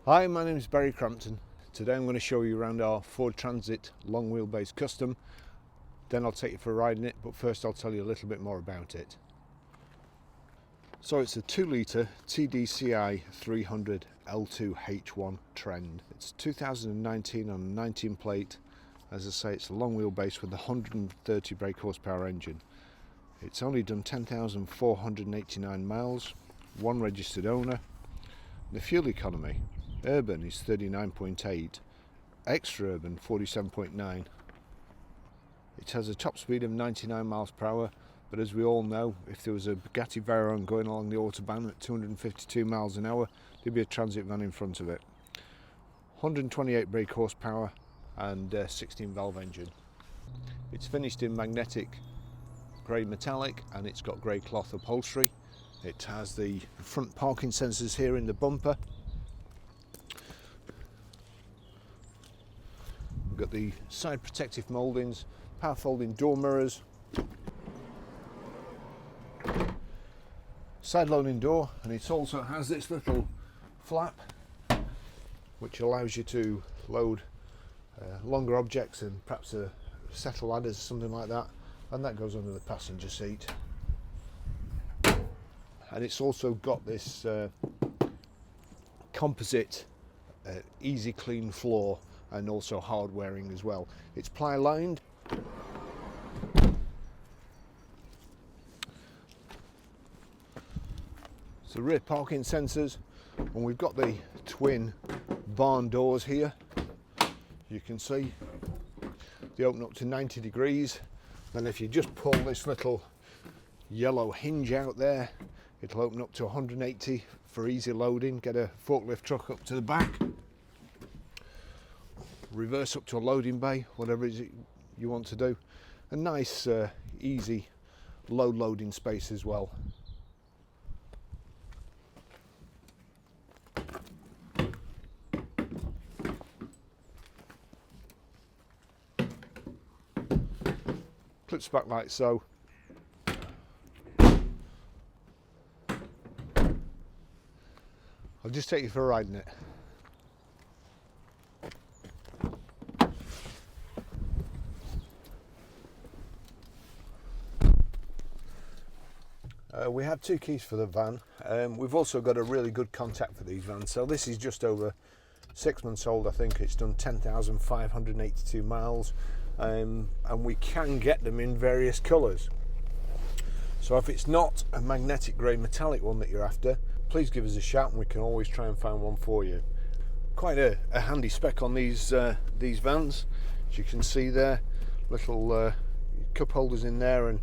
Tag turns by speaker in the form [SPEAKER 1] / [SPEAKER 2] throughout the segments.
[SPEAKER 1] Hi, my name is Barry Crampton. Today I'm going to show you around our Ford Transit long wheelbase custom. Then I'll take you for a ride in it, but first I'll tell you a little bit more about it. So it's a 2-litre TDCi 300 L2H1 Trend. It's 2019 on a 19 plate. As I say, it's a long wheelbase with a 130 brake horsepower engine. It's only done 10,489 miles, one registered owner. The fuel economy, urban is 39.8, extra urban 47.9. It has a top speed of 99 miles per hour, but as we all know, if there was a Bugatti Veyron going along the autobahn at 252 miles an hour, there'd be a transit van in front of it. 128 brake horsepower and 16 valve engine. It's finished in magnetic grey metallic and it's got grey cloth upholstery. It has the front parking sensors here in the bumper. We've got the side protective mouldings, power folding door mirrors, side loading door, and it also has this little flap which allows you to load longer objects and perhaps a set of ladders, something like that, and that goes under the passenger seat. And it's also got this composite easy clean floor and also hard wearing as well. It's ply lined. So rear parking sensors, and we've got the twin barn doors here. You can see they open up to 90 degrees. Then if you just pull this little yellow hinge out there, it'll open up to 180 for easy loading. Get a forklift truck up to the back. Reverse up to a loading bay, whatever it is you want to do. A nice, easy, low loading space as well. Clips back like so. I'll just take you for a ride in it. We have two keys for the van. We've also got a really good contact for these vans. So this is just over 6 months old, I think. It's done 10,582 miles, and we can get them in various colours. So if it's not a magnetic grey metallic one that you're after, please give us a shout and we can always try and find one for you. Quite a handy spec on these vans. As you can see there, little cup holders in there and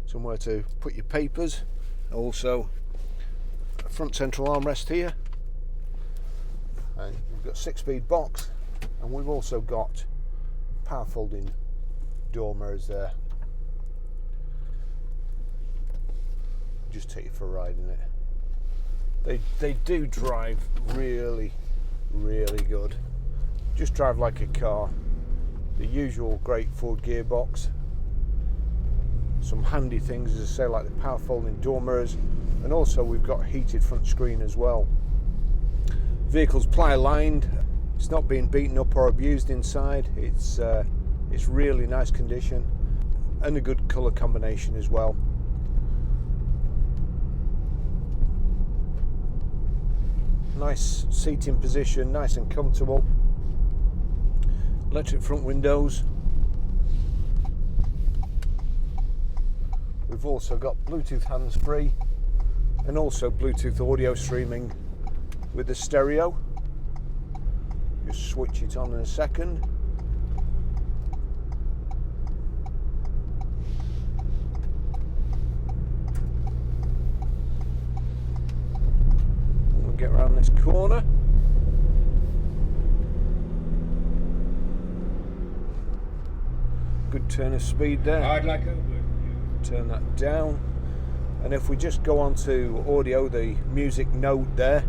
[SPEAKER 1] somewhere to put your papers. Also a front central armrest here, and we've got 6-speed box, and we've also got power folding door mirrors there. Just take you for a ride in it. They do drive really good. Just drive like a car. The usual great Ford gearbox. Some handy things, as I say, like the power folding door mirrors, and also we've got heated front screen as well. Vehicle's ply lined. It's not being beaten up or abused inside. It's really nice condition and a good colour combination as well. Nice seating position, nice and comfortable. Electric front windows. We've also got Bluetooth hands-free and also Bluetooth audio streaming with the stereo. Just switch it on in a second. We'll get around this corner. Good turn of speed there.
[SPEAKER 2] I'd like a
[SPEAKER 1] Turn that down, and if we just go on to audio, the music node there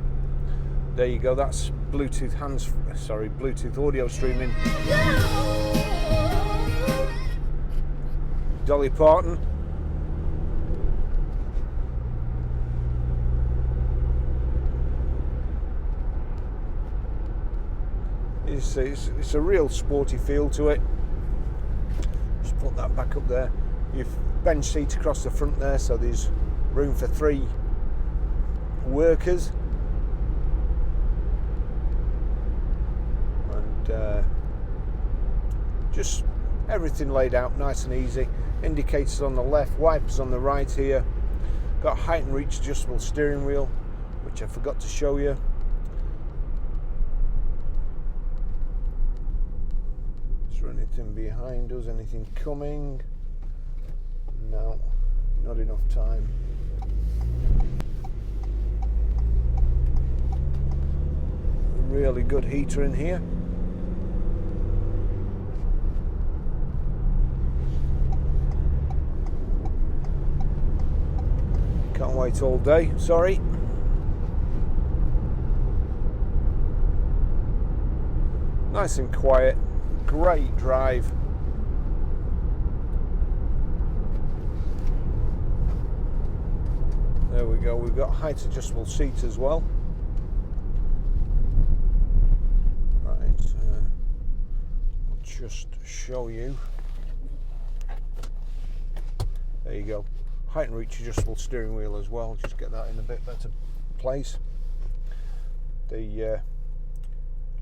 [SPEAKER 1] you go, that's Bluetooth Bluetooth audio streaming. Dolly Parton. It's a real sporty feel to it. Just put that back up there. You've bench seat across the front there, so there's room for 3 workers. And just everything laid out nice and easy. Indicators on the left, wipers on the right here. Got height and reach adjustable steering wheel, which I forgot to show you. Is there anything behind us? Anything coming? No, not enough time. A really good heater in here. Can't wait all day, sorry. Nice and quiet, great drive. There we go, we've got height adjustable seats as well. Right, I'll just show you. There you go. Height and reach adjustable steering wheel as well, just get that in a bit better place. The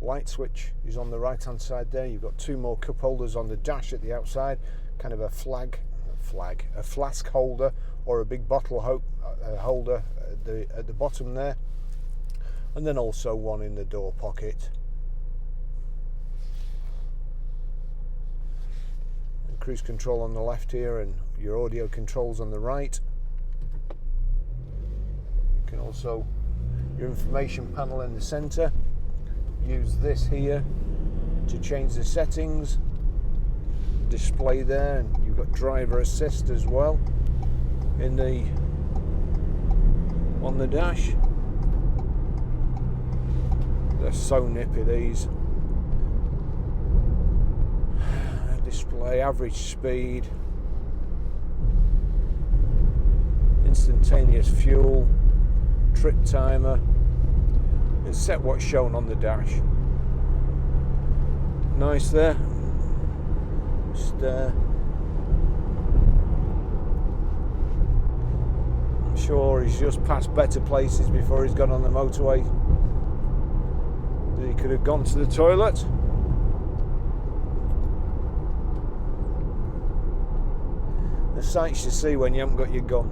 [SPEAKER 1] light switch is on the right hand side there. You've got 2 more cup holders on the dash at the outside, kind of a flask holder or a big bottle holder at the bottom there, and then also one in the door pocket. Cruise control on the left here and your audio controls on the right. You can also, your information panel in the center, use this here to change the settings, display there, and you've got driver assist as well on the dash. They're so nippy, these. Display average speed, instantaneous fuel, trip timer, and set what's shown on the dash. Nice there. Just I'm sure he's just passed better places before he's gone on the motorway. He could have gone to the toilet. The sights you see when you haven't got your gun.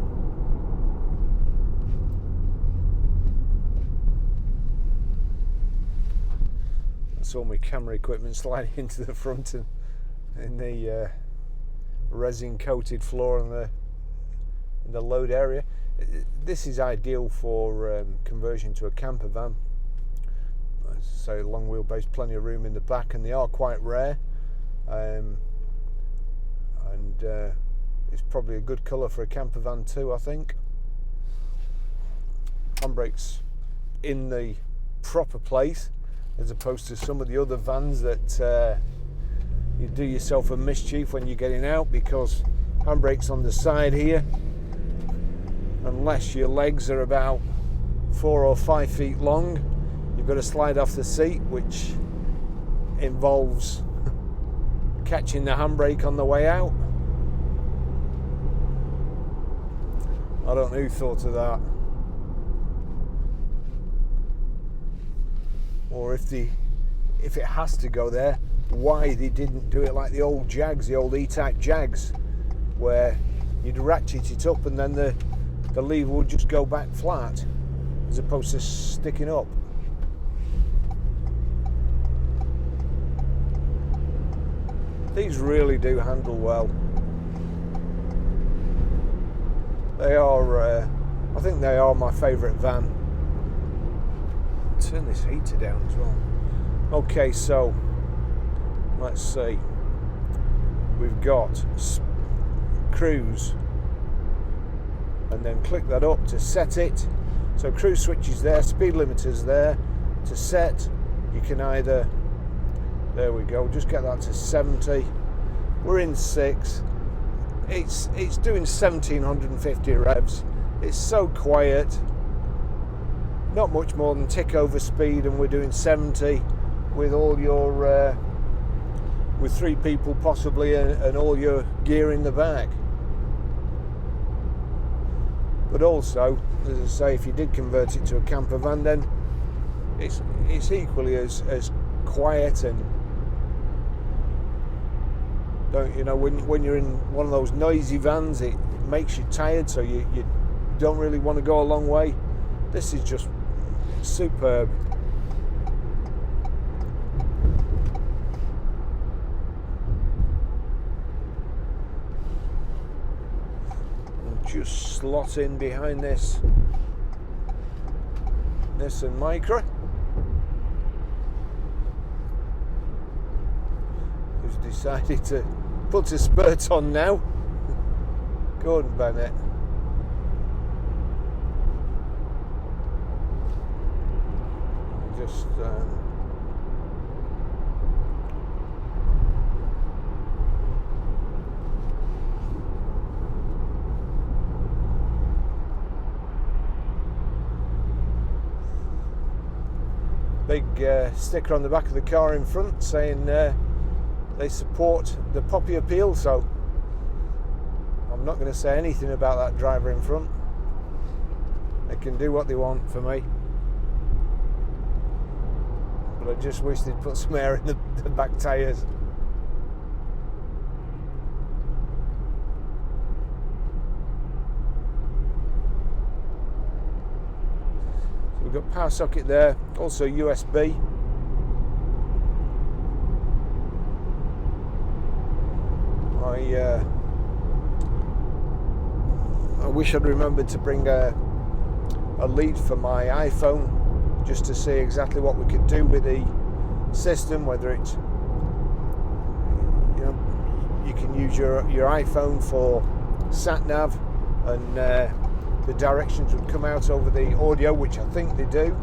[SPEAKER 1] That's all my camera equipment sliding into the front and in the resin coated floor in the load area. This is ideal for conversion to a camper van. As I say, long wheelbase, plenty of room in the back, and they are quite rare. It's probably a good colour for a camper van too, I think. Handbrakes in the proper place, as opposed to some of the other vans that you do yourself a mischief when you're getting out, because handbrakes on the side here, unless your legs are about 4 or 5 feet long, you've got to slide off the seat, which involves catching the handbrake on the way out. I don't know who thought of that. Or if it has to go there, why they didn't do it like the old Jags, the old E-Type Jags, where you'd ratchet it up and then the lever would just go back flat, as opposed to sticking up. These really do handle well. They are, I think they are my favourite van. Turn this heater down as well. Okay, so let's see. We've got cruise, and then click that up to set it. So cruise switch is there, speed limiter's there. To set, you can either, there we go, just get that to 70. We're in 6. It's doing 1750 revs. It's so quiet, not much more than tick over speed, and we're doing 70. with all your with 3 people possibly, and all your gear in the back. But also, as I say, if you did convert it to a camper van, then it's equally as quiet, and when you're in one of those noisy vans, it makes you tired, so you don't really want to go a long way. This is just superb. Just slot in behind this Nissan Micra, who's decided to put a spurt on now. Gordon Bennett. Just big sticker on the back of the car in front saying they support the Poppy appeal, so I'm not going to say anything about that driver in front. They can do what they want for me, but I just wish they'd put some air in the back tyres. We've got power socket there, also USB. I wish I'd remembered to bring a lead for my iPhone, just to see exactly what we could do with the system, whether it's, you can use your iPhone for sat nav, and the directions would come out over the audio, which I think they do.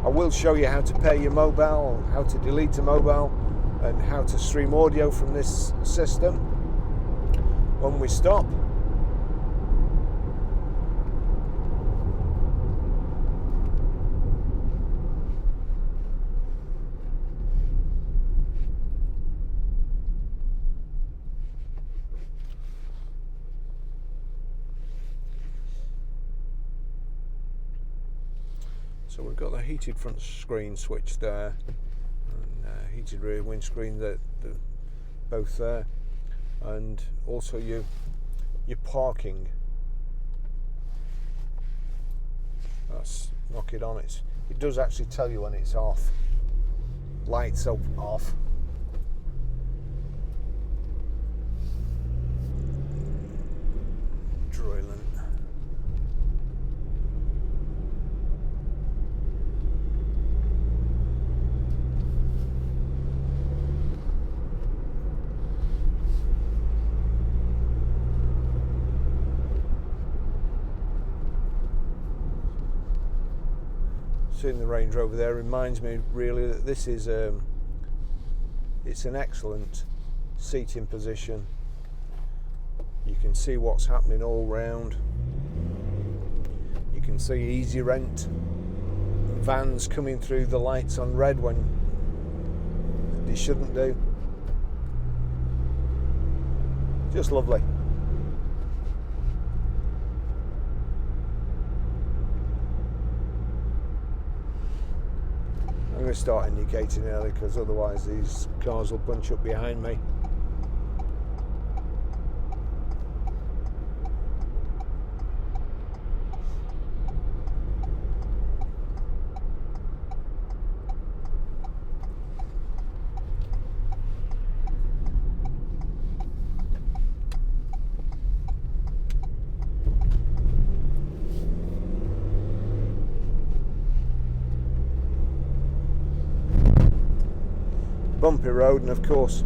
[SPEAKER 1] I will show you how to pair your mobile, how to delete a mobile, and how to stream audio from this system when we stop. So we've got the heated front screen switch there, and heated rear windscreen, they're both there, and also your parking. Let's knock it on. It does actually tell you when it's off. Lights off. Drilling. Seeing the Range Rover there reminds me really that this is it's an excellent seating position. You can see what's happening all round. You can see easy rent vans coming through the lights on red when they shouldn't do. Just lovely. I'm going to start indicating early, because otherwise these cars will bunch up behind me. Bumpy road, and of course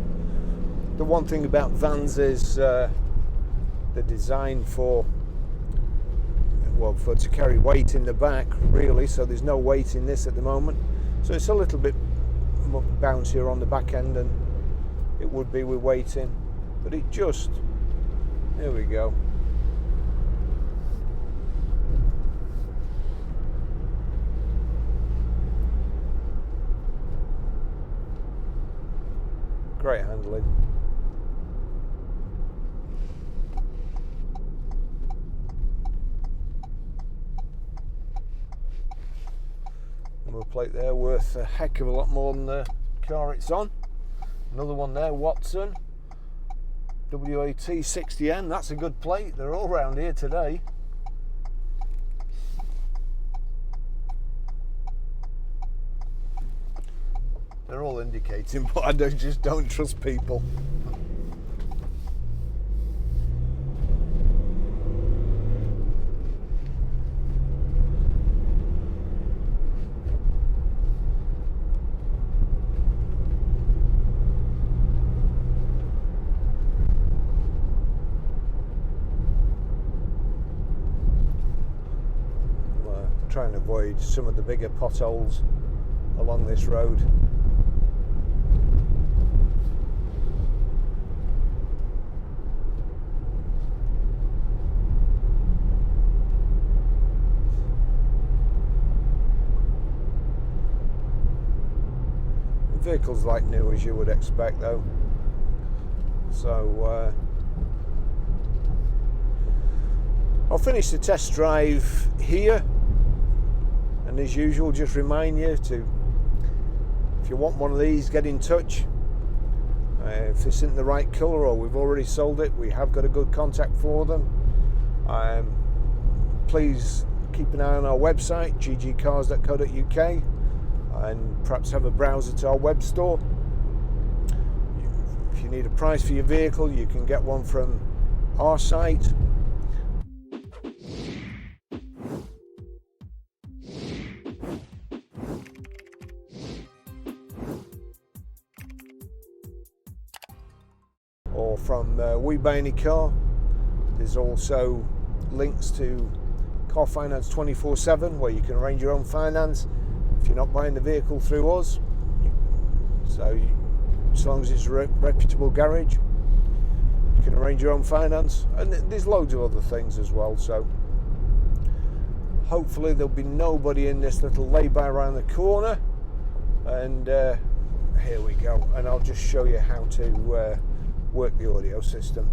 [SPEAKER 1] the one thing about vans is they're designed for to carry weight in the back, really, so there's no weight in this at the moment, so it's a little bit bouncier on the back end than it would be with weight in, but there we go. Great handling. Number plate there worth a heck of a lot more than the car it's on. Another one there, Watson, WAT60N. That's a good plate. They're all around here today. They're all indicating, but I just don't trust people. Try and avoid some of the bigger potholes along this road. The vehicle's like new, as you would expect though, so I'll finish the test drive here. And as usual, just remind you to, if you want one of these, get in touch. If this isn't the right colour or we've already sold it, we have got a good contact for them. Please keep an eye on our website, ggcars.co.uk, and perhaps have a browser to our web store. If you need a price for your vehicle, you can get one from our site. Or from We Buy Any Car. There's also links to Car Finance 24/7 where you can arrange your own finance if you're not buying the vehicle through us. As long as it's a reputable garage, you can arrange your own finance, and there's loads of other things as well. So hopefully there'll be nobody in this little lay-by around the corner, and here we go, and I'll just show you how to work the audio system.